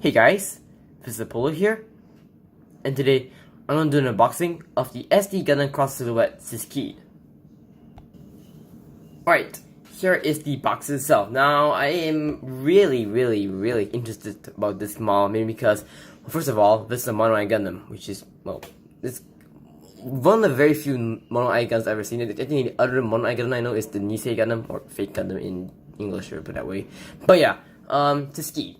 Hey guys, this is Apollo here, and today I'm going to do an unboxing of the SD Gundam Cross Silhouette Sisquiede. Alright, here is the box itself. Now, I am really interested about this model, mainly because, well, first of all, this is a Monoeye Gundam, which is, well, it's one of the very few Monoeye Gundams I've ever seen. I think the other Monoeye Gundam I know is the Nise Gundam, or Fake Gundam in English, or put that way. But yeah, Sisquiede.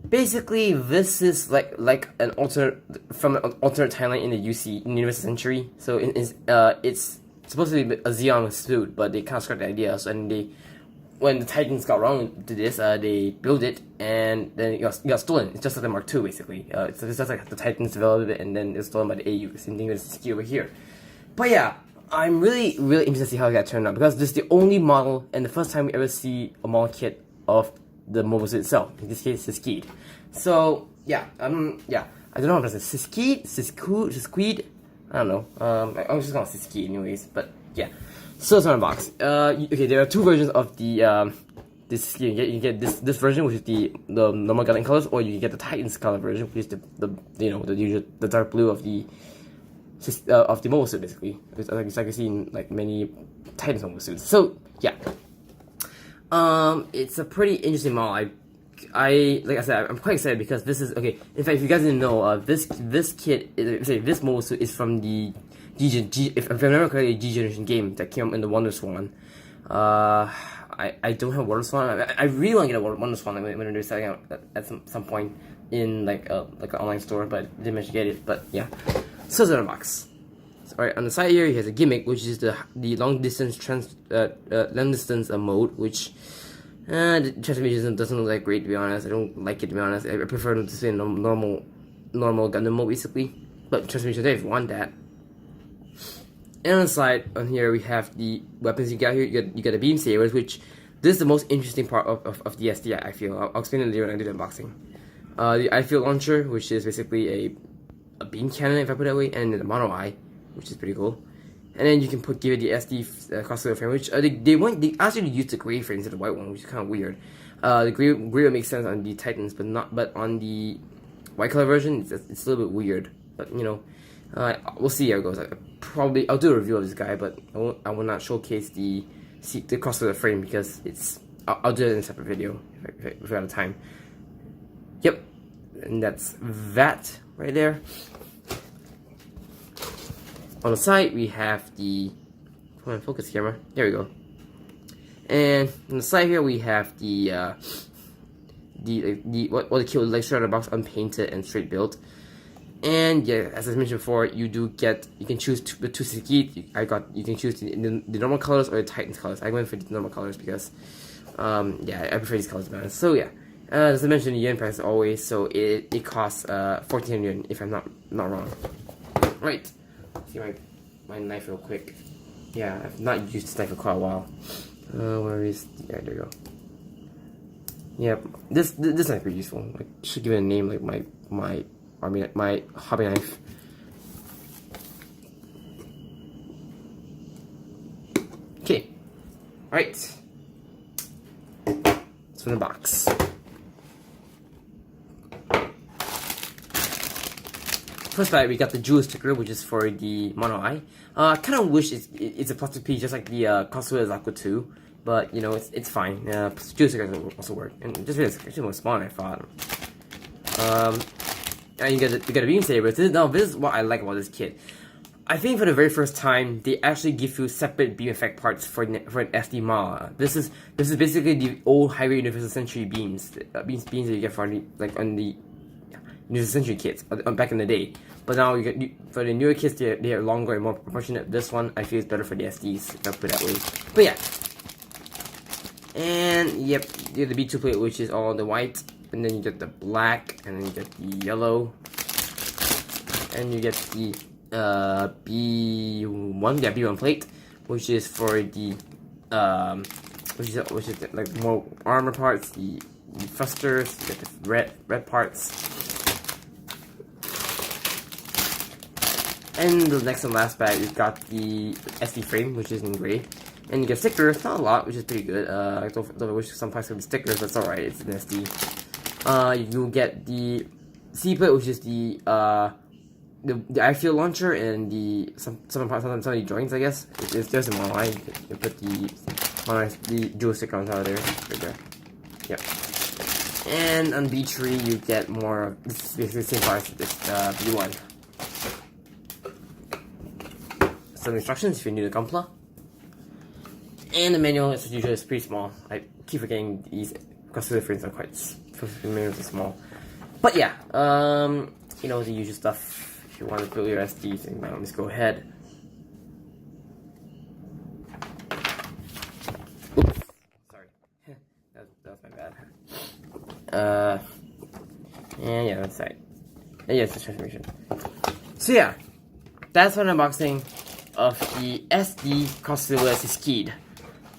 Basically, this is like an alternate timeline in the UC Universal Century. So it's supposed to be a Xeon suit, but they kind of scrapped the idea. So when the Titans got wrong to this, they built it and then it got stolen. It's just like the Mark II, basically. It's just like the Titans developed it and then it's stolen by the AU. Same thing with Sisquiede over here. But yeah, I'm really interested to see how it got turned out, because this is the only model and the first time we ever see a model kit of the mobile suit itself. In this case, Sisquiede. So yeah, I don't know how to say Sisquiede. I don't know. I was just calling it Sisquiede anyways. But yeah. So it's on the box. Okay, there are two versions of the this Sisquiede. You get this version, which is the normal Gundam colors, or you can get the Titans color version, which is the dark blue of the mobile suit, basically. It's like you see in like many Titans mobile suits. So yeah. It's a pretty interesting model. Like I said, I'm quite excited because this is okay. In fact, if you guys didn't know, this kit, this mobile suit is from the if I remember correctly, G generation game that came out in the Wonder Swan. I don't have Wonder Swan. I really want to get a Wonder Swan when they're selling out at some point in like an online store, but didn't manage to get it. But yeah, so it's in a box. Alright, on the side here, he has a gimmick, which is the long distance mode, which the transformation doesn't look that great, to be honest. I don't like it, to be honest. I prefer them to stay in normal Gundam mode, basically. But transformation there if you want that. And on the side, on here, we have the weapons you got here. You got the beam sabers, which this is the most interesting part of the SD, I feel. I'll explain it later when I do the unboxing. The I-Field launcher, which is basically a beam cannon, if I put it that way, and the Monoeye, which is pretty cool. And then you can give it the SD crossover frame, which they actually used the gray frame instead of the white one, which is kind of weird. The gray would make sense on the Titans, but on the white color version, it's a little bit weird. But you know, we'll see how it goes. I'll do a review of this guy, but I will not showcase the crossover frame because I'll do it in a separate video if I have time. Yep, and that's that right there. On the side, we have the, come on, focus camera, there we go. And on the side here, we have what the kit would like straight out of the box, unpainted and straight built. And yeah, as I mentioned before, you can choose the two Sisquiede. You can choose the normal colors or the Titans colors. I went for the normal colors because, yeah, I prefer these colors, man. So yeah, as I mentioned, the yen price is always, so it costs 1400 yen if I'm not wrong. Right. See my knife real quick. Yeah, I've not used this knife for quite a while. Where is the, yeah, there you go. Yep, this knife is pretty useful. I should give it a name like my hobby knife. Okay, alright. It's from the box. First we got the jewel sticker, which is for the Monoeye. I kind of wish it's a plastic piece, just like the Cosplay Aqua 2, but you know it's fine. Jewel stickers will also work, and just really, it's actually more small than I thought. And you got a beam saber. This is what I like about this kit. I think for the very first time, they actually give you separate beam effect parts for an SD model. This is basically the old Highway Universal Century beams, beams that you get on the Universal Century kits back in the day. But now for the newer kits, they are longer and more proportionate. This one I feel is better for the SDs, if I put it that way. But yeah, and yep, you get the B2 plate, which is all the white, and then you get the black, and then you get the yellow, and you get the B1 plate, which is for the which is like more armor parts, the thrusters, you get the red parts. And the next and last bag, we've got the SD frame, which is in gray. And you get stickers, not a lot, which is pretty good. I don't wish some parts could be stickers, but it's alright, it's an SD. you'll get the C-plate, which is the airfield launcher, and some of the joints, I guess. It's just a Monoeye. You put the dual stick on top of there, right there. Yep. And on B3, you get more of this, basically the same price as this B1. Some instructions if you need a Gunpla. And the manual, as usual, is pretty small. I keep forgetting these crossover frames are quite small. But yeah, you know, the usual stuff. If you want to build your SDs, then just go ahead. Oops, sorry. that was my bad. And yeah, that's right. And yeah, it's the transformation. So yeah, that's an unboxing of the SD crossover Sisquiede.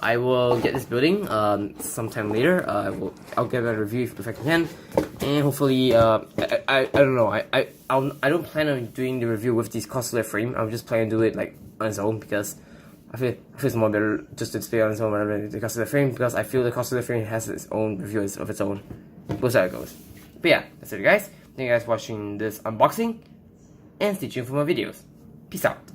I will get this building sometime later. I'll get a review if I can, and hopefully I don't know. I don't plan on doing the review with this crossover frame. I'm just planning to do it like on its own because I feel it's more better just to display on its own rather than the crossover frame, because I feel the crossover frame has its own review of its own. We'll see how it goes. But yeah, that's it, guys. Thank you guys for watching this unboxing, and stay tuned for more videos. Peace out.